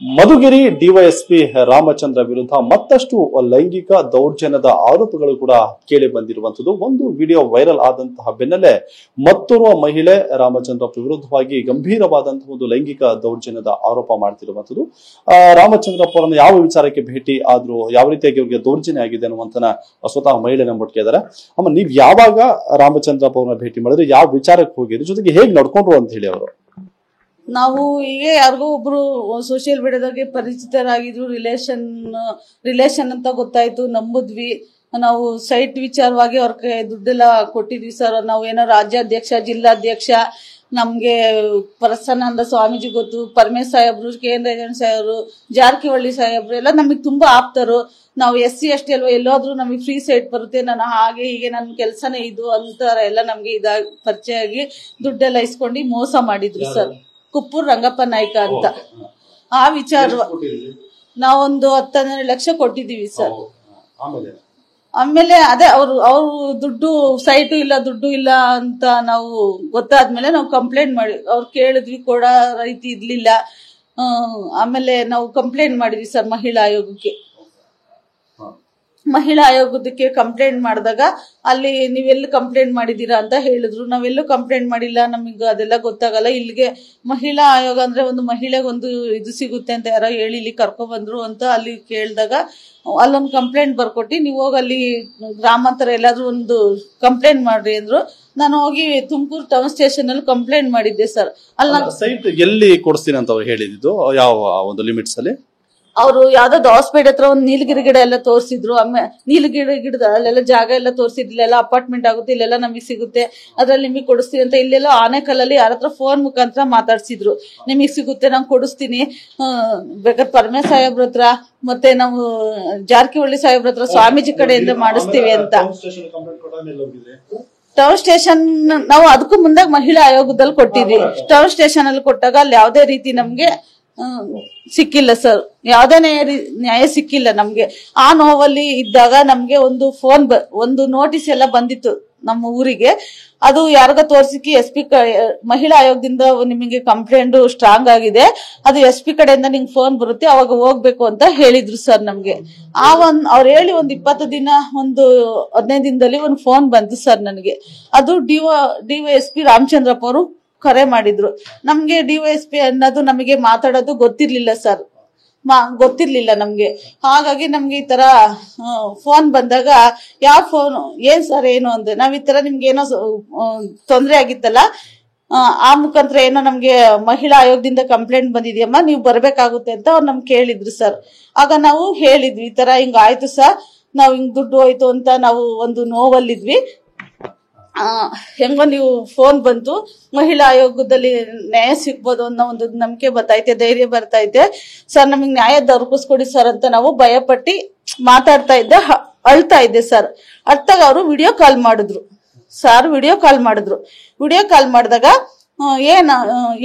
Madhugiri DYSP Ramachandra ವಿರುದ್ಧ ಮತ್ತಷ್ಟು ಲೈಂಗಿಕ ದೌರ್ಜನ್ಯದ ಆರೋಪಗಳು ಕೂಡ ಕೇಳಿ ಬಂದಿರುವಂತದ್ದು. ಒಂದು ವಿಡಿಯೋ ವೈರಲ್ ಆದಂತಹ ಬೆನ್ನಲ್ಲೇ ಮತ್ತೋರ್ವ ಮಹಿಳೆ ರಾಮಚಂದ್ರಪ್ಪ ವಿರುದ್ಧವಾಗಿ ಗಂಭೀರವಾದಂತಹ ಒಂದು ಲೈಂಗಿಕ ದೌರ್ಜನ್ಯದ ಆರೋಪ ಮಾಡ್ತಿರುವಂತದ್ದು. ರಾಮಚಂದ್ರಪ್ಪ ಅವರನ್ನು ಯಾವ ವಿಚಾರಕ್ಕೆ ಭೇಟಿ ಆದ್ರೂ, ಯಾವ ರೀತಿಯಾಗಿ ಅವರಿಗೆ ದೌರ್ಜನ್ಯ ಆಗಿದೆ ಅನ್ನುವಂತನ ಸ್ವತಃ ಮಹಿಳೆ ನಂಬಿಕೆ ಇದ್ದಾರೆ. ಅಮ್ಮ, ನೀವ್ ಯಾವಾಗ ರಾಮಚಂದ್ರಪ್ಪ ಅವ್ರನ್ನ ಭೇಟಿ ಮಾಡಿದ್ರೆ, ಯಾವ ವಿಚಾರಕ್ಕೆ ಹೋಗಿರಿ, ಜೊತೆಗೆ ಹೇಗ್ ನಡ್ಕೊಂಡ್ರು ಅಂತ ಹೇಳಿ ಅವರು? ನಾವು ಹೀಗೆ ಯಾರಿಗೋ ಒಬ್ರು ಸೋಷಿಯಲ್ ಮೀಡಿಯಾದಾಗೆ ಪರಿಚಿತರಾಗಿದ್ರು, ರಿಲೇಷನ್ ಅಂತ ಗೊತ್ತಾಯ್ತು, ನಂಬುದ್ವಿ. ನಾವು ಸೈಟ್ ವಿಚಾರವಾಗಿ ಅವ್ರಿಗೆ ದುಡ್ಡೆಲ್ಲ ಕೊಟ್ಟಿದ್ವಿ ಸರ್. ನಾವು ಏನೋ ರಾಜ್ಯಾಧ್ಯಕ್ಷ, ಜಿಲ್ಲಾಧ್ಯಕ್ಷ, ನಮ್ಗೆ ಪ್ರಸನ್ನಾನಂದ ಸ್ವಾಮೀಜಿ ಗೊತ್ತು, ಪರಮೇಶ್ ಸಾಹೇಬ್ರು, ಕೆ.ಎನ್. ರೇವಣ್ಣ ಸಾಹೇಬ್ರು, ಜಾರಕಿಹೊಳಿ ಸಾಹೇಬ್ರು ಎಲ್ಲ ನಮಗ್ ತುಂಬಾ ಆಪ್ತರು. ನಾವು SC ST ಅಲ್ವಾ, ಎಲ್ಲಾದ್ರೂ ನಮಗೆ ಫ್ರೀ ಸೈಟ್ ಬರುತ್ತೆ, ನಾನು ಹಾಗೆ ಹೀಗೆ ನನ್ನ ಕೆಲಸನೇ ಇದು ಅಂತಾರ ಎಲ್ಲ ನಮ್ಗೆ ಪರಿಚಯ ಆಗಿ ದುಡ್ಡೆಲ್ಲ ಇಸ್ಕೊಂಡು ಮೋಸ ಮಾಡಿದ್ರು ಸರ್. ಕುಪ್ಪೂರ್ ರಂಗಪ್ಪ ನಾಯ್ಕ ಅಂತ. ಆ ವಿಚಾರ ನಾವೊಂದು 10-12 ಲಕ್ಷ ಕೊಟ್ಟಿದೀವಿ ಸರ್. ಆಮೇಲೆ ಅದೇ ಅವ್ರು ದುಡ್ಡು ಸೈಟು ಇಲ್ಲ, ದುಡ್ಡು ಇಲ್ಲ ಅಂತ ನಾವು ಗೊತ್ತಾದ್ಮೇಲೆ ನಾವು ಕಂಪ್ಲೇಂಟ್ ಮಾಡಿ ಅವ್ರು ಕೇಳಿದ್ವಿ, ಕೊಡ ರೀತಿ ಇರ್ಲಿಲ್ಲ. ಆಮೇಲೆ ನಾವು ಕಂಪ್ಲೇಂಟ್ ಮಾಡಿದ್ವಿ ಸರ್ ಮಹಿಳಾ ಆಯೋಗದಕ್ಕೆ ಕಂಪ್ಲೇಂಟ್ ಮಾಡಿದಾಗ ಅಲ್ಲಿ ನೀವೆಲ್ಲಿ ಕಂಪ್ಲೇಂಟ್ ಮಾಡಿದೀರಾ ಅಂತ ಹೇಳಿದ್ರು. ನಾವೆಲ್ಲೂ ಕಂಪ್ಲೇಂಟ್ ಮಾಡಿಲ್ಲ, ನಮಗೆ ಅದೆಲ್ಲ ಗೊತ್ತಾಗಲ್ಲ. ಇಲ್ಲಿಗೆ ಮಹಿಳಾ ಆಯೋಗ ಅಂದ್ರೆ ಒಂದು ಮಹಿಳೆಗೆ ಒಂದು ಇದು ಸಿಗುತ್ತೆ ಅಂತ ಯಾರೋ ಹೇಳಿ ಇಲ್ಲಿ ಕರ್ಕೊ ಬಂದ್ರು ಅಂತ ಅಲ್ಲಿ ಕೇಳಿದಾಗ ಅಲ್ಲೊಂದು ಕಂಪ್ಲೇಂಟ್ ಬರ್ಕೊಟ್ಟು ನೀವು ಹೋಗಿ ಅಲ್ಲಿ ಗ್ರಾಮಾಂತರ ಎಲ್ಲಾದ್ರೂ ಒಂದು ಕಂಪ್ಲೇಂಟ್ ಮಾಡ್ರಿ ಅಂದ್ರು. ನಾನು ಹೋಗಿ ತುಮಕೂರು ಟೌನ್ ಸ್ಟೇಷನ್ ಅಲ್ಲಿ ಕಂಪ್ಲೇಂಟ್ ಮಾಡಿದ್ದೆ ಸರ್. ಅಲ್ಲಿ ಸೈಟ್ ಎಲ್ಲಿ ಕೊಡಿಸ್ತೀನಿ ಅಂತ ಅವ್ರು ಹೇಳಿದ್ದು, ಯಾವ ಒಂದು ಲಿಮಿಟ್ಸ್ ಅಲ್ಲಿ? ಅವರು ಯಾವ್ದಾದ್ರು ಹಾಸ್ಪಿಟಲ್ ಹತ್ರ ಒಂದು ನೀಲಗಿರಿ ಗಿಡ ಎಲ್ಲ ತೋರಿಸಿದ್ರು. ಆಮೇಲೆ ನೀಲಗಿರಿ ಗಿಡದ ಅಲ್ಲೆಲ್ಲ ಜಾಗ ಎಲ್ಲ ತೋರಿಸಿದ್ರು, ಇಲ್ಲೆಲ್ಲ ಅಪಾರ್ಟ್ಮೆಂಟ್ ಆಗುತ್ತೆ, ಇಲ್ಲೆಲ್ಲ ನಮಗೆ ಸಿಗುತ್ತೆ, ಅದ್ರಲ್ಲಿ ನಿಮಗೆ ಕೊಡಿಸ್ತೀನಿ ಅಂತ. ಇಲ್ಲೆಲ್ಲ ಆನೆಕಲ್ಲಲ್ಲಿ ಯಾರ ಹತ್ರ ಫೋನ್ ಮುಖಾಂತರ ಮಾತಾಡ್ಸಿದ್ರು, ನಿಮಗೆ ಸಿಗುತ್ತೆ, ನಾನು ಕೊಡಿಸ್ತೀನಿ, ಬೇಕಾದ್ರೆ ಪರಮೇಶ್ ಸಾಹೇಬ್ರ ಹತ್ರ ಮತ್ತೆ ನಾವು ಜಾರಕಿಹೊಳಿ ಸಾಹೇಬ್ರ ಹತ್ರ ಸ್ವಾಮೀಜಿ ಕಡೆಯಿಂದ ಮಾಡಿಸ್ತೀವಿ ಅಂತ. ಟೌನ್ ಸ್ಟೇಷನ್ ನಾವು ಅದಕ್ಕೂ ಮುಂದಾಗ ಮಹಿಳಾ ಆಯೋಗದಲ್ಲಿ ಕೊಟ್ಟಿದ್ವಿ. ಟೌನ್ ಸ್ಟೇಷನ್ ಅಲ್ಲಿ ಕೊಟ್ಟಾಗ ಅಲ್ಲಿ ಯಾವುದೇ ರೀತಿ ನಮ್ಗೆ ಸಿಕ್ಕಿಲ್ಲ ಸರ್, ಯಾವ್ದೇ ನ್ಯಾಯ ಸಿಕ್ಕಿಲ್ಲ ನಮ್ಗೆ. ಆ ನೋವಲ್ಲಿ ಇದ್ದಾಗ ನಮ್ಗೆ ಒಂದು ನೋಟಿಸ್ ಎಲ್ಲ ಬಂದಿತ್ತು ನಮ್ಮ ಊರಿಗೆ. ಅದು ಯಾರಿಗ ತೋರ್ಸಿಕ್ಕಿ SP ಮಹಿಳಾ ಆಯೋಗದಿಂದ ನಿಮಗೆ ಕಂಪ್ಲೇಂಟ್ ಸ್ಟ್ರಾಂಗ್ ಆಗಿದೆ, ಅದು SP ಕಡೆಯಿಂದ ನಿಂಗೆ ಫೋನ್ ಬರುತ್ತೆ, ಅವಾಗ ಹೋಗ್ಬೇಕು ಅಂತ ಹೇಳಿದ್ರು ಸರ್ ನಮ್ಗೆ. ಅವ್ರು ಹೇಳಿ ಒಂದು 20 ದಿನ, ಒಂದು 15 ದಿನದಲ್ಲಿ ಒಂದು ಫೋನ್ ಬಂತು ಸರ್ ನನಗೆ. ಅದು DYSP ರಾಮಚಂದ್ರಪ್ಪ ಅವರು ಕರೆ ಮಾಡಿದ್ರು. ನಮ್ಗೆ DYSP ಅನ್ನೋದು ನಮಗೆ ಮಾತಾಡೋದು ಗೊತ್ತಿರ್ಲಿಲ್ಲ ಸರ್, ಗೊತ್ತಿರ್ಲಿಲ್ಲ ನಮ್ಗೆ. ಹಾಗಾಗಿ ನಮ್ಗೆ ಈ ತರ ಫೋನ್ ಬಂದಾಗ ಯಾವ ಫೋನ್ ಏನ್ ಸರ್ ಏನು ಅಂದ್ರೆ, ನಾವ್ ಈ ತರ ನಿಮ್ಗೆ ಏನೋ ತೊಂದ್ರೆ ಆಗಿತ್ತಲ್ಲ, ಆ ಮುಖಾಂತರ ಏನೋ ನಮ್ಗೆ ಮಹಿಳಾ ಆಯೋಗದಿಂದ ಕಂಪ್ಲೇಂಟ್ ಬಂದಿದ್ಯಮ್ಮ, ನೀವು ಬರ್ಬೇಕಾಗುತ್ತೆ ಅಂತ ಅವ್ರು ನಮ್ಗೆ ಕೇಳಿದ್ರು ಸರ್. ಆಗ ನಾವು ಹೇಳಿದ್ವಿ, ಈ ತರ ಹಿಂಗ ಆಯ್ತು ಸರ್, ನಾವ್ ಹಿಂಗ್ ದುಡ್ಡು ಹೋಯ್ತು ಅಂತ ನಾವು ಒಂದು ನೋವಲ್ಲಿದ್ವಿ. ಹೆಂಗೋ ನೀವು ಫೋನ್ ಬಂತು, ಮಹಿಳಾ ಆಯೋಗದಲ್ಲಿ ನ್ಯಾಯ ಸಿಗ್ಬೋದು ಅನ್ನೋ ಒಂದು ನಂಬಿಕೆ ಬರ್ತೈತೆ, ಧೈರ್ಯ ಬರ್ತೈತೆ ಸರ್, ನಮಗ್ ನ್ಯಾಯ ದೊರಕಿಸ್ಕೊಡಿ ಸರ್ ಅಂತ ನಾವು ಭಯಪಟ್ಟಿ ಮಾತಾಡ್ತಾ ಇದ್ದೆ, ಅಳ್ತಾ ಇದ್ದೆ ಸರ್. ಅರ್ಥಾಗ ಅವರು ವಿಡಿಯೋ ಕಾಲ್ ಮಾಡಿದ್ರು ಸರ್. ವಿಡಿಯೋ ಕಾಲ್ ಮಾಡಿದಾಗ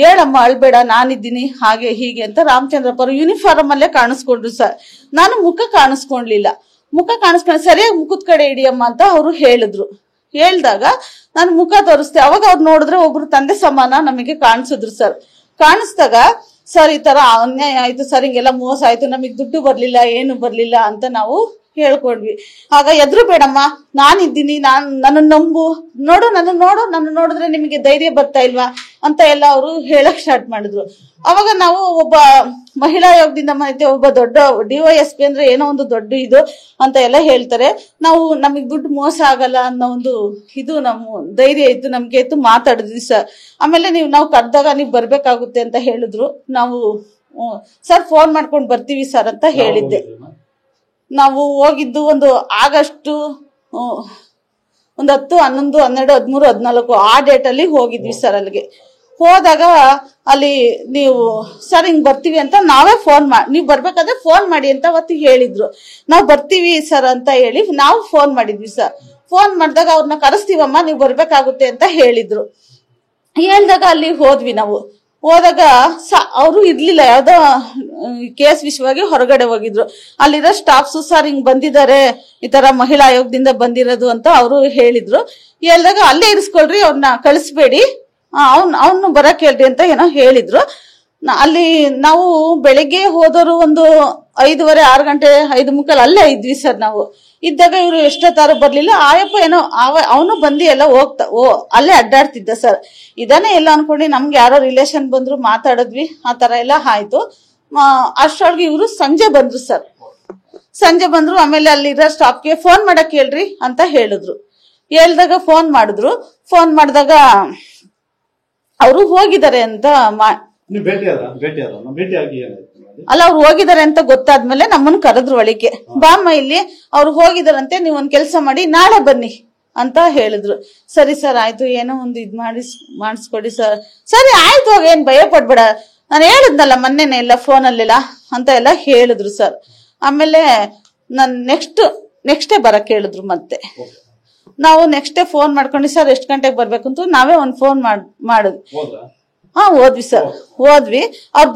ಹೇಳಮ್ಮ ಅಳ್ಬೇಡ, ನಾನಿದ್ದೀನಿ ಹಾಗೆ ಹೀಗೆ ಅಂತ ರಾಮಚಂದ್ರಪ್ಪ ಅವರು ಯೂನಿಫಾರ್ಮ್ ಅಲ್ಲೇ ಕಾಣಿಸ್ಕೊಂಡ್ರು ಸರ್. ನಾನು ಮುಖ ಕಾಣಿಸ್ಕೊಂಡ್ಲಿಲ್ಲ, ಸರಿಯಾಗಿ ಮುಖದ ಕಡೆ ಹಿಡಿಯಮ್ಮ ಅಂತ ಅವರು ಹೇಳ್ದಾಗ ನಾನು ಮುಖ ತೋರಿಸ್ದೆ. ಅವಾಗ ಅವ್ರು ನೋಡಿದ್ರೆ ಒಬ್ರು ತಂದೆ ಸಮಾನ ನಮಗೆ ಕಾಣಿಸಿದ್ರು ಸರ್. ಕಾಣಿಸ್ದಾಗ ಸರ್ ಈ ತರ ಅನ್ಯಾಯ ಆಯ್ತು ಸರ್, ಹಿಂಗೆಲ್ಲ ಮೋಸ ಆಯ್ತು, ನಮಗ್ ದುಡ್ಡು ಬರ್ಲಿಲ್ಲ, ಏನು ಬರ್ಲಿಲ್ಲ ಅಂತ ನಾವು ಹೇಳ್ಕೊಂಡ್ವಿ. ಆಗ ಎದ್ರು ಬೇಡಮ್ಮ, ನಾನಿದ್ದೀನಿ, ನನ್ನ ನಂಬು, ನನ್ನ ನೋಡಿದ್ರೆ ನಿಮಗೆ ಧೈರ್ಯ ಬರ್ತಾ ಇಲ್ವಾ ಅಂತ ಎಲ್ಲ ಅವರು ಹೇಳಕ್ ಸ್ಟಾರ್ಟ್ ಮಾಡಿದ್ರು. ಅವಾಗ ನಾವು ಒಬ್ಬ ಮಹಿಳಾ ಆಯೋಗದಿಂದ ಮತ್ತೆ ಒಬ್ಬ ದೊಡ್ಡ DYSP ಅಂದ್ರೆ ಏನೋ ಒಂದು ದೊಡ್ಡ ಇದು ಅಂತ ಎಲ್ಲ ಹೇಳ್ತಾರೆ. ನಮಗ್ ದುಡ್ಡು ಮೋಸ ಆಗಲ್ಲ ಅನ್ನೋ ಒಂದು ಇದು ನಮ್ಮ ಧೈರ್ಯ ಇತ್ತು, ನಮ್ಗೆ ಇತ್ತು, ಮಾತಾಡಿದ್ವಿ ಸರ್. ಆಮೇಲೆ ನಾವು ಕರೆದಾಗ ನೀವು ಬರ್ಬೇಕಾಗುತ್ತೆ ಅಂತ ಹೇಳಿದ್ರು. ನಾವು ಸರ್ ಫೋನ್ ಮಾಡ್ಕೊಂಡು ಬರ್ತೀವಿ ಸರ್ ಅಂತ ಹೇಳಿದ್ದೆ. ನಾವು ಹೋಗಿದ್ದು ಒಂದು ಆಗಸ್ಟ್ 10, 11, 12, 13, 14 ಆ ಡೇಟ್ ಅಲ್ಲಿ ಹೋಗಿದ್ವಿ ಸರ್. ಅಲ್ಲಿಗೆ ಹೋದಾಗ ಅಲ್ಲಿ ನೀವು ಸರ್ ಹಿಂಗ್ ಬರ್ತೀವಿ ಅಂತ ನಾವೇ ನೀವು ಬರ್ಬೇಕಾದ್ರೆ ಫೋನ್ ಮಾಡಿ ಅಂತ ಅವತ್ತು ಹೇಳಿದ್ರು. ನಾವು ಬರ್ತೀವಿ ಸರ್ ಅಂತ ಹೇಳಿ ನಾವು ಫೋನ್ ಮಾಡಿದ್ವಿ ಸರ್. ಫೋನ್ ಮಾಡಿದಾಗ ಅವ್ರನ್ನ ಕರೆಸ್ತೀವಮ್ಮ, ನೀವು ಬರ್ಬೇಕಾಗುತ್ತೆ ಅಂತ ಹೇಳಿದ್ರು. ಹೇಳ್ದಾಗ ಅಲ್ಲಿ ಹೋದ್ವಿ. ನಾವು ಹೋದಾಗ ಅವರು ಇರ್ಲಿಲ್ಲ, ಯಾವ್ದೋ ಕೇಸ್ ವಿಷಯವಾಗಿ ಹೊರಗಡೆ ಹೋಗಿದ್ರು. ಅಲ್ಲಿರೋ ಸ್ಟಾಫ್ಸ್ ಸರ್ ಹಿಂಗ್ ಬಂದಿದ್ದಾರೆ, ಈ ತರ ಮಹಿಳಾ ಆಯೋಗದಿಂದ ಬಂದಿರೋದು ಅಂತ ಅವರು ಹೇಳಿದ್ರು. ಹೇಳಿದಾಗ ಅಲ್ಲೇ ಇರಿಸ್ಕೊಳ್ರಿ, ಅವ್ರನ್ನ ಕಳಿಸ್ಬೇಡಿ, ಅವ್ನು ಬರಕ್ ಹೇಳ್ರಿ ಅಂತ ಏನೋ ಹೇಳಿದ್ರು. ಅಲ್ಲಿ ನಾವು ಬೆಳಿಗ್ಗೆ ಹೋದವರು ಒಂದು 5:30 6 ಗಂಟೆ 5:45 ಅಲ್ಲೇ ಇದ್ವಿ ಸರ್. ನಾವು ಇದ್ದಾಗ ಇವರು ಎಷ್ಟೊತ್ತಾರು ಬರ್ಲಿಲ್ಲ. ಆಯಪ್ಪ ಏನೋ ಅವನು ಬಂದು ಎಲ್ಲ ಅಲ್ಲೇ ಅಡ್ಡಾಡ್ತಿದ್ದ ಸರ್. ಇದನ್ನೇ ಎಲ್ಲ ಅನ್ಕೊಂಡು ನಮ್ಗೆ ಯಾರೋ ರಿಲೇಷನ್ ಬಂದ್ರು, ಮಾತಾಡಿದ್ವಿ, ಆ ತರ ಎಲ್ಲ ಆಯ್ತು. ಅಷ್ಟೊಳಗೆ ಇವರು ಸಂಜೆ ಬಂದ್ರು ಸರ್. ಸಂಜೆ ಬಂದ್ರು. ಆಮೇಲೆ ಅಲ್ಲಿರೋ ಸ್ಟಾಪ್ಗೆ ಫೋನ್ ಮಾಡಕ್ ಹೇಳ್ರಿ ಅಂತ ಹೇಳಿದ್ರು. ಹೇಳ್ದಾಗ ಫೋನ್ ಮಾಡಿದ್ರು. ಫೋನ್ ಮಾಡಿದಾಗ ಅವರು ಹೋಗಿದ್ದಾರೆ ಅಂತ ಅಲ್ಲ, ಅವ್ರು ಹೋಗಿದ್ದಾರೆ ಅಂತ ಗೊತ್ತಾದ್ಮೇಲೆ ನಮ್ಮನ್ನ ಕರೆದ್ರು ಒಳಗೆ. ಬಾಮ್ಮ ಇಲ್ಲಿ ಅವ್ರು ಹೋಗಿದಾರಂತೆ, ನೀವ್ ಒಂದ್ ಕೆಲ್ಸ ಮಾಡಿ ನಾಳೆ ಬನ್ನಿ ಅಂತ ಹೇಳಿದ್ರು. ಸರಿ ಸರ್ ಆಯ್ತು, ಏನೋ ಒಂದು ಇದ್ ಮಾಡಿಸ್ಕೊಡಿ ಸರ್. ಸರಿ ಆಯ್ತು, ಏನ್ ಭಯ ಪಡ್ಬೇಡ, ನಾನು ಹೇಳಿದ್ನಲ್ಲ ಮೊನ್ನೆನೆ ಎಲ್ಲ ಫೋನಲ್ಲೆಲ್ಲ ಅಂತ ಎಲ್ಲ ಹೇಳಿದ್ರು ಸರ್. ಆಮೇಲೆ ನನ್ ನೆಕ್ಸ್ಟೇ ಬರಕ್ ಹೇಳಿದ್ರು. ಮತ್ತೆ ನಾವು ನೆಕ್ಸ್ಟ್ ಡೇ ಫೋನ್ ಮಾಡ್ಕೊಂಡು ಸರ್ ಎಷ್ಟು ಗಂಟೆಗೆ ಬರ್ಬೇಕು ಅಂತ ನಾವೇ ಒಂದ್ ಫೋನ್ ಮಾಡಿದ್ವಿ. ಹೋದ್ವಿ ಸರ್. ಹೋದ್ವಿ. ಅವ್ರು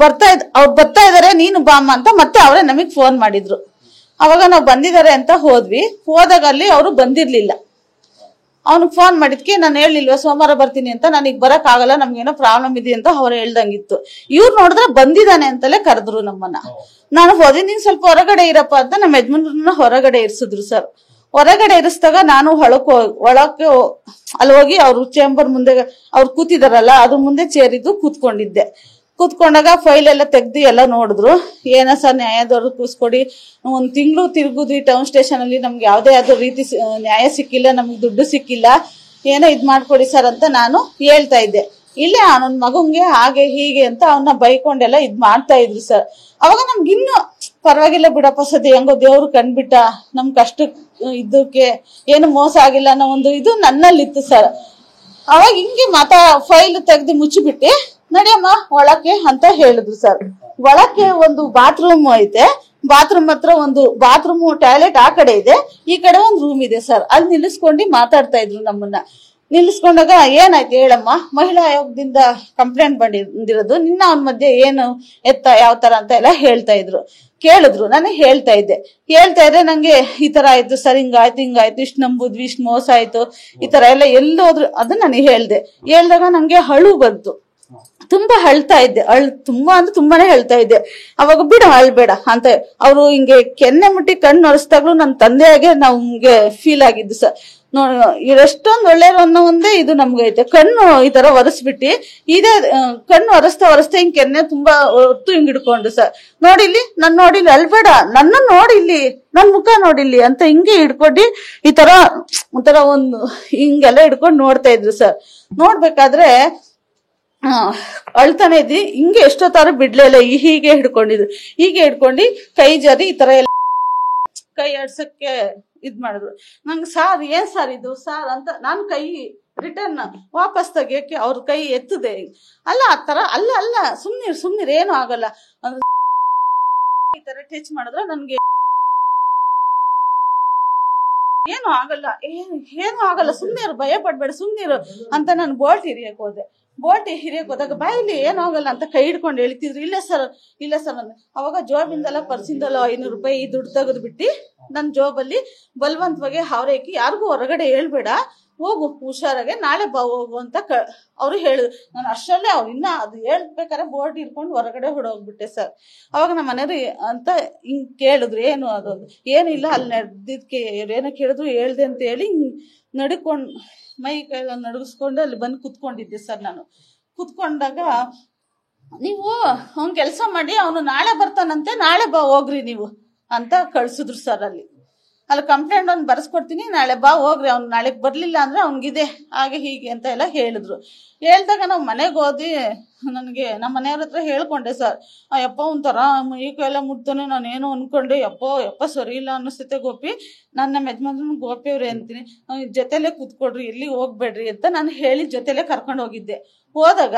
ಬರ್ತಾ ಇದಾರೆ, ನೀನು ಬಾಮ್ಮ ಅಂತ ಮತ್ತೆ ಅವರೇ ನಮಗ್ ಫೋನ್ ಮಾಡಿದ್ರು. ಅವಾಗ ನಾವು ಬಂದಿದ್ದಾರೆ ಅಂತ ಹೋದ್ವಿ. ಹೋದಾಗ ಅಲ್ಲಿ ಅವರು ಬಂದಿರ್ಲಿಲ್ಲ. ಅವ್ನಿಗೆ ಫೋನ್ ಮಾಡಿದ್ಕೆ ನಾನು ಹೇಳಿಲ್ವಾ ಸೋಮವಾರ ಬರ್ತೀನಿ ಅಂತ, ನನಗ್ ಬರಕ್ ಆಗಲ್ಲ, ನಮ್ಗೇನೋ ಪ್ರಾಬ್ಲಮ್ ಇದೆ ಅಂತ ಅವ್ರು ಹೇಳ್ದಂಗಿತ್ತು. ಇವ್ರು ನೋಡಿದ್ರೆ ಬಂದಿದ್ದಾನೆ ಅಂತಲೇ ಕರೆದ್ರು ನಮ್ಮನ್ನ. ನಾನು ಹೋದ್ವಿ. ನೀನ್ ಸ್ವಲ್ಪ ಹೊರಗಡೆ ಇರಪ್ಪ ಅಂತ ನಮ್ಮ ಯಜಮಾನ್ರನ್ನ ಹೊರಗಡೆ ಇರಿಸಿದ್ರು ಸರ್. ಹೊರಗಡೆ ಇರಿಸಿದಾಗ ನಾನು ಒಳಕ್ಕೆ ಅಲ್ಲಿ ಹೋಗಿ ಅವ್ರ ಚೇಂಬರ್ ಮುಂದೆ ಅವ್ರು ಕೂತಿದಾರಲ್ಲ ಅದ್ರ ಮುಂದೆ ಚೇರಿದ್ದು ಕೂತ್ಕೊಂಡಿದ್ದೆ. ಕೂತ್ಕೊಂಡಾಗ ಫೈಲ್ ಎಲ್ಲ ತೆಗ್ದು ಎಲ್ಲ ನೋಡಿದ್ರು. ಏನ ಸರ್ ನ್ಯಾಯದವ್ರು ಕೂಸ್ಕೊಡಿ, 1 ತಿಂಗಳು ತಿರುಗುದ್ವಿ ಟೌನ್ ಸ್ಟೇಷನ್ ಅಲ್ಲಿ, ನಮ್ಗೆ ಯಾವ್ದೇ ಆದ ರೀತಿ ನ್ಯಾಯ ಸಿಕ್ಕಿಲ್ಲ, ನಮ್ಗೆ ದುಡ್ಡು ಸಿಕ್ಕಿಲ್ಲ, ಏನೋ ಇದ್ ಮಾಡ್ಕೊಡಿ ಸರ್ ಅಂತ ನಾನು ಹೇಳ್ತಾ ಇದ್ದೆ. ಇಲ್ಲೇ ಅವನ ಮಗಂಗೆ ಹಾಗೆ ಹೀಗೆ ಅಂತ ಅವನ್ನ ಬೈಕೊಂಡೆಲ್ಲ ಇದ್ ಮಾಡ್ತಾ ಇದ್ರು ಸರ್. ಅವಾಗ ನಮ್ಗೆ ಇನ್ನು ಪರವಾಗಿಲ್ಲ ಬಿಡಪ್ಪ, ಸದ್ಯ ಹೆಂಗೋ ದೇವ್ರು ಕಂಡ್ಬಿಟ್ಟ, ನಮ್ ಕಷ್ಟ ಇದಕ್ಕೆ ಏನು ಮೋಸ ಆಗಿಲ್ಲ ಅನ್ನೋ ಒಂದು ಇದು ನನ್ನಲ್ಲಿತ್ತು ಸರ್. ಅವಾಗ ಹಿಂಗೆ ಫೈಲ್ ತೆಗ್ದು ಮುಚ್ಚಿಬಿಟ್ಟು ನಡಿಯಮ್ಮ ಒಳಕ್ಕೆ ಅಂತ ಹೇಳಿದ್ರು ಸರ್. ಒಳಕ್ಕೆ ಒಂದು ಬಾತ್ರೂಮ್ ಐತೆ. ಬಾತ್ರೂಮ್ ಹತ್ರ ಒಂದು ಬಾತ್ರೂಮ್ ಟಾಯ್ಲೆಟ್ ಆ ಕಡೆ ಇದೆ, ಈ ಕಡೆ ಒಂದು ರೂಮ್ ಇದೆ ಸರ್. ಅಲ್ಲಿ ನಿಲ್ಲಿಸ್ಕೊಂಡು ಮಾತಾಡ್ತಾ ಇದ್ರು ನಮ್ಮನ್ನ. ನಿಲ್ಲಿಸ್ಕೊಂಡಾಗ ಏನಾಯ್ತು ಹೇಳಮ್ಮ, ಮಹಿಳಾ ಆಯೋಗದಿಂದ ಕಂಪ್ಲೇಂಟ್ ಬಂದಿರೋದು, ನಿನ್ನ ಅವನ ಮಧ್ಯೆ ಏನು ಯಾವ ತರ ಅಂತ ಎಲ್ಲ ಹೇಳ್ತಾ ಇದ್ರು. ಕೇಳಿದ್ರು, ನಾನು ಹೇಳ್ತಾ ಇದ್ರೆ ನಂಗೆ ಈ ತರ ಆಯ್ತು ಸರ್, ಹಿಂಗಾಯ್ತು, ಇಷ್ಟು ನಂಬುದ್ವಿ, ಇಷ್ಟು ಮೋಸ ಆಯ್ತು, ಈ ತರ ಎಲ್ಲ ಎಲ್ಲೋದ್ರು ಅದನ್ನ ನಾನು ಹೇಳ್ದಾಗ ನಂಗೆ ಅಳು ಬಂತು. ತುಂಬಾ ಅಳ್ತಾ ಇದ್ದೆ. ತುಂಬಾ ಅಂದ್ರೆ ತುಂಬಾನೇ ಹೇಳ್ತಾ ಇದ್ದೆ. ಅವಾಗ ಬಿಡು ಅಳ್ಬೇಡ ಅಂತ ಅವ್ರು ಹಿಂಗೆ ಕೆನ್ನೆ ಮುಟ್ಟಿ ಕಣ್ಣು ಒರೆಸ್ದಾಗ್ಲೂ ನನ್ನ ತಂದೆಯಾಗೆ ನಮ್ಗೆ ಫೀಲ್ ಆಗಿದ್ದು ಸರ್. ಎಷ್ಟೊಂದು ಒಳ್ಳೆಯರು ಅನ್ನೋ ಒಂದೇ ಇದು ನಮ್ಗೈತೆ. ಕಣ್ಣು ಈ ತರ ಒರೆಸ್ಬಿಟ್ಟು ಇದೇ ಕಣ್ಣು ಒರೆಸ್ತಾ ಹಿಂಗ್ ಕೆನ್ನೆ ತುಂಬಾ ಹೊತ್ತು ಹಿಂಗ್ ಹಿಡ್ಕೊಂಡು ಸರ್, ನೋಡಿಲ್ಲಿ ನನ್ ನೋಡಿಲ್ಲಿ, ಅಲ್ಬೇಡ ನನ್ನ ನೋಡಿಲ್ಲಿ, ನನ್ ಮುಖ ನೋಡಿಲ್ಲಿ ಅಂತ ಹಿಂಗೆ ಹಿಡ್ಕೊಂಡು ಈ ತರ ಒಂಥರ ಒಂದು ಹಿಂಗೆಲ್ಲ ಹಿಡ್ಕೊಂಡು ನೋಡ್ತಾ ಇದ್ರು ಸರ್. ನೋಡ್ಬೇಕಾದ್ರೆ ಅಳ್ತಾನೆ ಇದ್ವಿ. ಹಿಂಗೆ ಎಷ್ಟೊತ್ತಾರು ಬಿಡ್ಲೇ ಇಲ್ಲ. ಹೀಗೆ ಹಿಡ್ಕೊಂಡು ಕೈ ಜಾರಿ ಈ ತರ ಎಲ್ಲ ಕೈ ಆಡ್ಸಕ್ಕೆ ಇದ್ ಮಾಡಿದ್ರು. ನಂಗೆ ಸಾರ್ ಏನ್ ಸಾರ್ ಇದು ಸಾರ್ ಅಂತ ನಾನು ಕೈ ರಿಟರ್ನ್ ವಾಪಸ್ ತೆಗಿಯಕ್ಕೆ ಅವ್ರ ಕೈ ಎತ್ತದೆ. ಅಲ್ಲ ಆ ತರ ಅಲ್ಲ ಸುಮ್ನಿರ್ ಏನು ಆಗಲ್ಲ ಈ ತರ ಟಚ್ ಮಾಡಿದ್ರೆ ನನ್ಗೆ ಏನು ಆಗಲ್ಲ ಸುಮ್ನಿರು, ಭಯ ಪಡ್ಬೇಡ ಸುಮ್ನಿರು ಅಂತ ನಾನು ಬೋಲ್ಟ್ ಹಿರಿಯಕ್ ಹೋದಾಗ ಬಾಯಲ್ಲಿ ಏನೂ ಆಗಲ್ಲ ಅಂತ ಕೈ ಹಿಡ್ಕೊಂಡು ಹೇಳ್ತಿದ್ರು. ಇಲ್ಲ ಸರ್ ಅವಾಗ ಜೋಬಿಂದಲ್ಲ ಪರ್ಸಿಂದಲ್ಲ 500 ರೂಪಾಯಿ ದುಡ್ಡು ತೆಗೆದು ಬಿಟ್ಟು ನನ್ನ ಜೋಬಲ್ಲಿ ಬಲವಂತವಾಗಿ ಹಾವ್ರೇಕಿ, ಯಾರಿಗೂ ಹೊರಗಡೆ ಹೇಳ್ಬೇಡ, ಹೋಗು ಹುಷಾರಾಗೆ, ನಾಳೆ ಬಾ ಹೋಗು ಅಂತ ಅವ್ರು ಹೇಳಿದ್ರು. ನಾನು ಅಷ್ಟರಲ್ಲೇ ಅವ್ರು ಇನ್ನ ಅದು ಹೇಳ್ಬೇಕಾದ್ರೆ ಬೋರ್ಡ್ ಹಿಡ್ಕೊಂಡು ಹೊರಗಡೆ ಹೊಡೋಗ್ಬಿಟ್ಟೆ ಸರ್. ಅವಾಗ ನಮ್ಮ ಮನೆಯವ್ರು ಅಂತ ಹಿಂಗ್ ಕೇಳಿದ್ರು, ಏನು ಅದೊಂದು ಏನು ಇಲ್ಲ, ಅಲ್ಲಿ ನಡೆದಿದ್ಕೆ ಏನೋ ಕೇಳಿದ್ರು, ಹೇಳ್ದೆ ಅಂತ ಹೇಳಿ ನಡ್ಕೊಂಡು ಮೈ ಕೈ ನಡಗಿಸ್ಕೊಂಡು ಅಲ್ಲಿ ಬಂದು ಕುತ್ಕೊಂಡಿದ್ದೆ ಸರ್. ನಾನು ಕುತ್ಕೊಂಡಾಗ ನೀವು ಅವ್ನ್ ಕೆಲಸ ಮಾಡಿ, ಅವನು ನಾಳೆ ಬರ್ತಾನಂತೆ, ನಾಳೆ ಬಾ ಹೋಗ್ರಿ ನೀವು ಅಂತ ಕಳ್ಸಿದ್ರು ಸರ್. ಅಲ್ಲಿ ಕಂಪ್ಲೇಂಟ್ ಒಂದು ಬರ್ಸ್ಕೊಡ್ತೀನಿ, ನಾಳೆ ಬಾ ಹೋಗ್ರಿ, ಅವ್ನು ನಾಳೆಗೆ ಬರ್ಲಿಲ್ಲ ಅಂದ್ರೆ ಅವ್ನಿಗಿದೆ ಹಾಗೆ ಹೀಗೆ ಅಂತ ಎಲ್ಲ ಹೇಳಿದ್ರು. ಹೇಳ್ದಾಗ ನಾವು ಮನೆಗೆ ಹೋದ್ವಿ. ನನಗೆ ನಮ್ಮ ಮನೆಯವ್ರ ಹತ್ರ ಹೇಳ್ಕೊಂಡೆ ಸರ್, ಯಪ್ಪ ಒಂಥರ ಈ ಕೈಯೆಲ್ಲ ಮುಟ್ತಾನೆ, ನಾನೇನು ಅನ್ಕೊಂಡೆ, ಯಪ್ಪ ಸರಿ ಇಲ್ಲ ಅನ್ನಿಸ್ತೈತೆ ಗೋಪಿ, ನಮ್ಮ ಯಜಮಾನ್ರನ್ನ ಗೋಪಿ ಅವ್ರೆ ಅಂತೀನಿ, ಜೊತೆಲೆ ಕೂತ್ಕೊಡ್ರಿ, ಎಲ್ಲಿ ಹೋಗ್ಬೇಡ್ರಿ ಅಂತ ನಾನು ಹೇಳಿ ಜೊತೆಲೆ ಕರ್ಕೊಂಡು ಹೋಗಿದ್ದೆ. ಹೋದಾಗ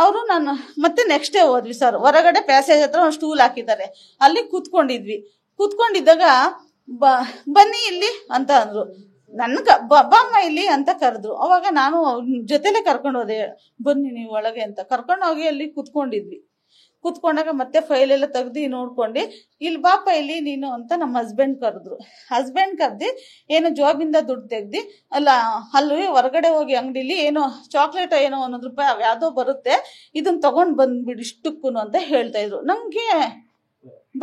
ಅವರು ನಾನು ಮತ್ತೆ ನೆಕ್ಸ್ಟ್ ಡೇ ಹೋದ್ವಿ ಸರ್. ಹೊರಗಡೆ ಪ್ಯಾಸೇಜ್ ಹತ್ರ ಒಂದು ಸ್ಟೂಲ್ ಹಾಕಿದ್ದಾರೆ, ಅಲ್ಲಿ ಕೂತ್ಕೊಂಡಿದ್ದಾಗ ಬನ್ನಿ ಇಲ್ಲಿ ಅಂತ ಅಂದ್ರು. ಬಾಮ್ಮ ಇಲ್ಲಿ ಅಂತ ಕರೆದ್ರು. ಅವಾಗ ನಾನು ಜೊತೆಲೆ ಕರ್ಕೊಂಡು ಹೋದೆ, ಬನ್ನಿ ನೀವು ಒಳಗೆ ಅಂತ ಕರ್ಕೊಂಡು ಹೋಗಿ ಅಲ್ಲಿ ಕೂತ್ಕೊಂಡಾಗ ಮತ್ತೆ ಫೈಲ್ ಎಲ್ಲ ತೆಗ್ದು ನೋಡ್ಕೊಂಡು ಇಲ್ಲಿ ಬಾಪ ಇಲ್ಲಿ ನೀನು ಅಂತ ನಮ್ಮ ಹಸ್ಬೆಂಡ್ ಕರೆದ್ರು. ಹಸ್ಬೆಂಡ್ ಕರ್ದಿ ಏನೋ ಜಾಬಿಂದ ದುಡ್ಡು ತೆಗ್ದಿ ಅಲ್ಲಿ ಹೊರಗಡೆ ಹೋಗಿ ಅಂಗಡಿಲಿ ಏನೋ ಚಾಕ್ಲೇಟ್ ಏನೋ 1 ರೂಪಾಯಿ ಯಾವ್ದೋ ಬರುತ್ತೆ, ಇದನ್ನ ತಗೊಂಡ್ ಬಂದ್ಬಿಡಿ ಇಷ್ಟಕ್ಕೂ ಅಂತ ಹೇಳ್ತಾ ಇದ್ರು. ನಮ್ಗೆ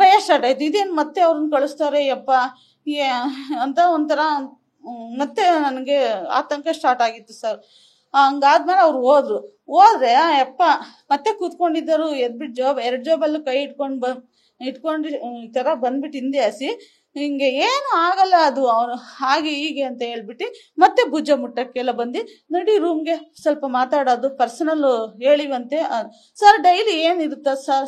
ಭಯ ಸ್ಟಾರ್ಟ್ ಆಯ್ತು, ಇದೇನ್ ಮತ್ತೆ ಅವ್ರನ್ನ ಕಳಿಸ್ತಾರೆ ಯಪ್ಪ ಅಂತ ಒಂಥರ ಮತ್ತೆ ನನಗೆ ಆತಂಕ ಸ್ಟಾರ್ಟ್ ಆಗಿತ್ತು ಸರ್. ಹಂಗಾದ್ಮೇಲೆ ಅವ್ರು ಹೋದ್ರೆ ಯಪ್ಪ ಮತ್ತೆ ಕೂತ್ಕೊಂಡಿದ್ದರು, ಎದ್ಬಿಟ್ಟು ಎರಡು ಜಾಬಲ್ಲೂ ಕೈ ಇಟ್ಕೊಂಡು ಈ ತರ ಬಂದ್ಬಿಟ್ಟು ಹಿಂದೆ ಹಸಿ ಹಿಂಗೆ ಏನು ಆಗಲ್ಲ ಅದು ಅವನು ಹಾಗೆ ಹೀಗೆ ಅಂತ ಹೇಳ್ಬಿಟ್ಟು ಮತ್ತೆ ಭುಜ ಮುಟ್ಟಕ್ಕೆಲ್ಲ ಬಂದು ನಡಿ ರೂಮ್ಗೆ ಸ್ವಲ್ಪ ಮಾತಾಡೋದು ಪರ್ಸನಲ್ ಹೇಳಿವಂತೆ. ಸರ್ ಡೈಲಿ ಏನಿರುತ್ತ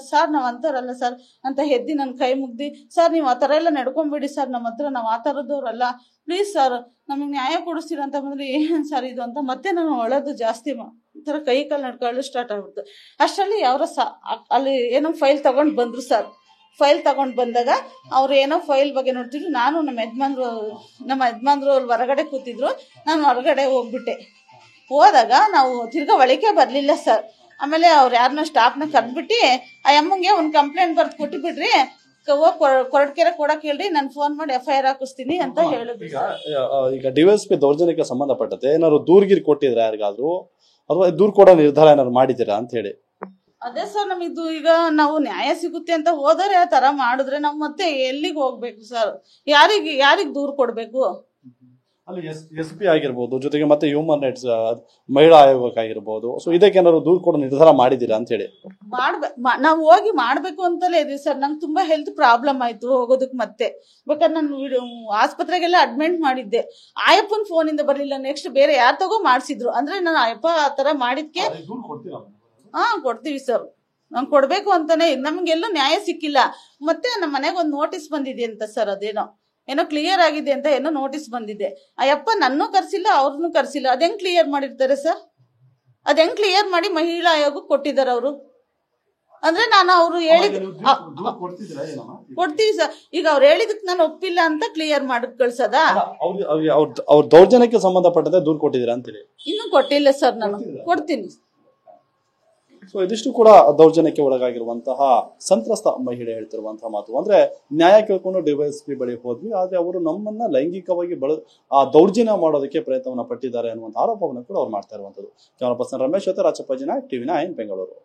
ಸರ್ ನಾವು ಅಂತಾರಲ್ಲ ಸರ್ ಅಂತ ಹೆದ್ದಿ ನನ್ನ ಕೈ ಮುಗ್ದಿ, ಸರ್ ನೀವು ಆ ಥರ ಎಲ್ಲ ನಡ್ಕೊಂಬಿಡಿ ಸರ್, ನಮ್ಮ ಹತ್ರ ನಾವು ಆ ಥರದವ್ರಲ್ಲ, ಪ್ಲೀಸ್ ಸರ್ ನಮಗೆ ನ್ಯಾಯ ಕೊಡಿಸ್ತೀರ ಅಂತ ಬಂದ್ರೆ ಏನು ಸರ್ ಇದು ಅಂತ ಮತ್ತೆ ನಾನು ಒಳದು ಜಾಸ್ತಿ ಈ ಥರ ಕೈ ಕಾಲು ನಡ್ಕೊಳ್ಳಲು ಸ್ಟಾರ್ಟ್ ಆಗ್ಬಿಡ್ತು. ಅಷ್ಟರಲ್ಲಿ ಯಾರೋ ಅಲ್ಲಿ ಏನೋ ಫೈಲ್ ತಗೊಂಡು ಬಂದ್ರು ಸರ್. ಫೈಲ್ ತಗೊಂಡು ಬಂದಾಗ ಅವ್ರು ಏನೋ ಫೈಲ್ ಬಗ್ಗೆ ನೋಡ್ತಿದ್ರು, ನಾನು ನಮ್ಮ ಯಜಮಾನ್ರು ಅಲ್ಲಿ ಹೊರಗಡೆ ಕೂತಿದ್ರು, ನಾನು ಹೊರಗಡೆ ಹೋಗ್ಬಿಟ್ಟೆ. ಹೋದಾಗ ನಾವು ತಿರ್ಗಾ ಒಳಕ್ಕೆ ಬರಲಿಲ್ಲ ಸರ್. ಆಮೇಲೆ ಅವ್ರು ಯಾರನ್ನ ಸ್ಟಾಫ್ನ ಕರೆದ್ಬಿಟ್ಟು ಆ ಅಮ್ಮಂಗೆ ಒಂದು ಕಂಪ್ಲೇಂಟ್ ಬರ್ದು ಕೊಟ್ಟುಬಿಡ್ರಿ, ಕೊರಡ್ಕೆರೆ ಕೊಡಕ್ ಹೇಳ್ರಿ, ನಾನು ಫೋನ್ ಮಾಡಿ FIR ಹಾಕಿಸ್ತೀನಿ ಅಂತ ಹೇಳಿದ್ರು. ಈಗ DYSP ದೌರ್ಜನ್ಯಕ್ಕೆ ಸಂಬಂಧಪಟ್ಟಂತೆ ಏನಾದ್ರು ದೂರ್ಗಿರಿ ಕೊಟ್ಟಿದ್ರೆ ಯಾರಿಗಾದ್ರು ಅಥವಾ ದೂರ್ ಕೊಡೋ ನಿರ್ಧಾರ ಏನಾದ್ರು ಮಾಡಿದ್ದೀರಾ ಅಂತ ಹೇಳಿ? ಅದೇ ಸರ್ ನಮಿದು ಈಗ ನಾವು ನ್ಯಾಯ ಸಿಗುತ್ತೆ ಅಂತ ಹೋದರೆ ಆ ತರ ಮಾಡಿದ್ರೆ ನಾವು ಮತ್ತೆ ಎಲ್ಲಿಗೆ ಹೋಗ್ಬೇಕು ಸರ್? ಯಾರಿಗ್ ದೂರ್ ಕೊಡ್ಬೇಕು? ಅಲ್ಲಿ SP ಆಗಿರ್ಬೋದು, ಜೊತೆಗೆ ಮತ್ತೆ ಹ್ಯೂಮನ್ ರೈಟ್ಸ್ ಮಹಿಳಾ ಆಯೋಗಕ್ಕಾಗಿರ್ಬೋದು, ಸೊ ಇದಕ್ಕೆ ಏನಾದ್ರು ದೂರ್ ಕೊಡೋ ನಿರ್ಧಾರ ಮಾಡಿದ್ದೀರಾ ಅಂತ ಹೇಳಿ? ನಾವು ಹೋಗಿ ಮಾಡ್ಬೇಕು ಅಂತಲೇ ಇದೀವಿ ಸರ್. ನಂಗೆ ತುಂಬಾ ಹೆಲ್ತ್ ಪ್ರಾಬ್ಲಮ್ ಆಯ್ತು ಹೋಗೋದಕ್ಕೆ. ಮತ್ತೆ ಬೇಕಾದ್ರೆ ನಾನು ಆಸ್ಪತ್ರೆಗೆಲ್ಲ ಅಡ್ಮಿಟ್ ಮಾಡಿದ್ದೆ. ಆಯಪ್ಪನ ಫೋನ್ ಇಂದ ಬರ್ಲಿಲ್ಲ, ನೆಕ್ಸ್ಟ್ ಬೇರೆ ಯಾರ್ ತಗೋ ಮಾಡ್ಸಿದ್ರು. ಅಂದ್ರೆ ನಾನು ಆಯಪ್ಪ ಆ ತರ ಮಾಡಿದ್ಕೆ ಕೊಡ್ತೀವಿ ಸರ್. ನಂಗೆ ಕೊಡ್ಬೇಕು ಅಂತಾನೆ, ನಮ್ಗೆಲ್ಲೂ ನ್ಯಾಯ ಸಿಕ್ಕಿಲ್ಲ. ಮತ್ತೆ ನಮ್ಮ ಮನೆಗೆ ಒಂದು ನೋಟಿಸ್ ಬಂದಿದೆ ಅಂತ ಸರ್, ಏನೋ ಕ್ಲಿಯರ್ ಆಗಿದೆ ಅಂತ ಏನೋ ನೋಟಿಸ್ ಬಂದಿದೆ. ಅಯ್ಯಪ್ಪ ನನ್ನೂ ಕರ್ಸಿಲ್ಲ, ಅವ್ರನ್ನೂ ಕರ್ಸಿಲ್ಲ. ಅದೆಂಗ್ ಕ್ಲಿಯರ್ ಮಾಡಿರ್ತಾರೆ ಸರ್? ಅದೆಂಗ್ ಕ್ಲಿಯರ್ ಮಾಡಿ ಮಹಿಳಾ ಆಯೋಗಕ್ಕೆ ಕೊಟ್ಟಿದ್ದಾರೆ ಅವರು? ಅಂದ್ರೆ ನಾನು ಅವ್ರು ಹೇಳಿದ್ ಕೊಡ್ತೀವಿ ಸರ್. ಈಗ ಅವ್ರು ಹೇಳಿದಕ್ಕೆ ನಾನು ಒಪ್ಪಿಲ್ಲ ಅಂತ ಕ್ಲಿಯರ್ ಮಾಡಿ ಕಳ್ಸದ? ಅವ್ರ ದೌರ್ಜನ್ಯಕ್ಕೆ ಸಂಬಂಧಪಟ್ಟಂತೆ ದೂರು ಕೊಟ್ಟಿದ್ದೀರಾ ಅಂತೇಳಿ? ಇನ್ನೂ ಕೊಟ್ಟಿಲ್ಲ ಸರ್, ನಾನು ಕೊಡ್ತೀನಿ. ಸೊ ಇದಿಷ್ಟು ಕೂಡ ದೌರ್ಜನ್ಯಕ್ಕೆ ಒಳಗಾಗಿರುವಂತಹ ಸಂತ್ರಸ್ತ ಮಹಿಳೆ ಹೇಳ್ತಿರುವಂತಹ ಮಾತು. ಅಂದ್ರೆ ನ್ಯಾಯ ಕೇಳ್ಕೊಂಡು DYSP ಬಳಿ ಹೋದ್ವಿ, ಆದ್ರೆ ಅವರು ನಮ್ಮನ್ನ ಲೈಂಗಿಕವಾಗಿ ದೌರ್ಜನ್ಯ ಮಾಡೋದಕ್ಕೆ ಪ್ರಯತ್ನವನ್ನ ಪಟ್ಟಿದ್ದಾರೆ ಅನ್ನುವಂಥ ಆರೋಪವನ್ನು ಕೂಡ ಅವ್ರು ಮಾಡ್ತಾ ಇರುವಂತದ್ದು. ಕ್ಯಾಮರಾ ಪರ್ಸನ್ ರಮೇಶ್ ಜೊತೆ ರಾಚಪ್ಪ ಜಿನ, TV9 ಬೆಂಗಳೂರು.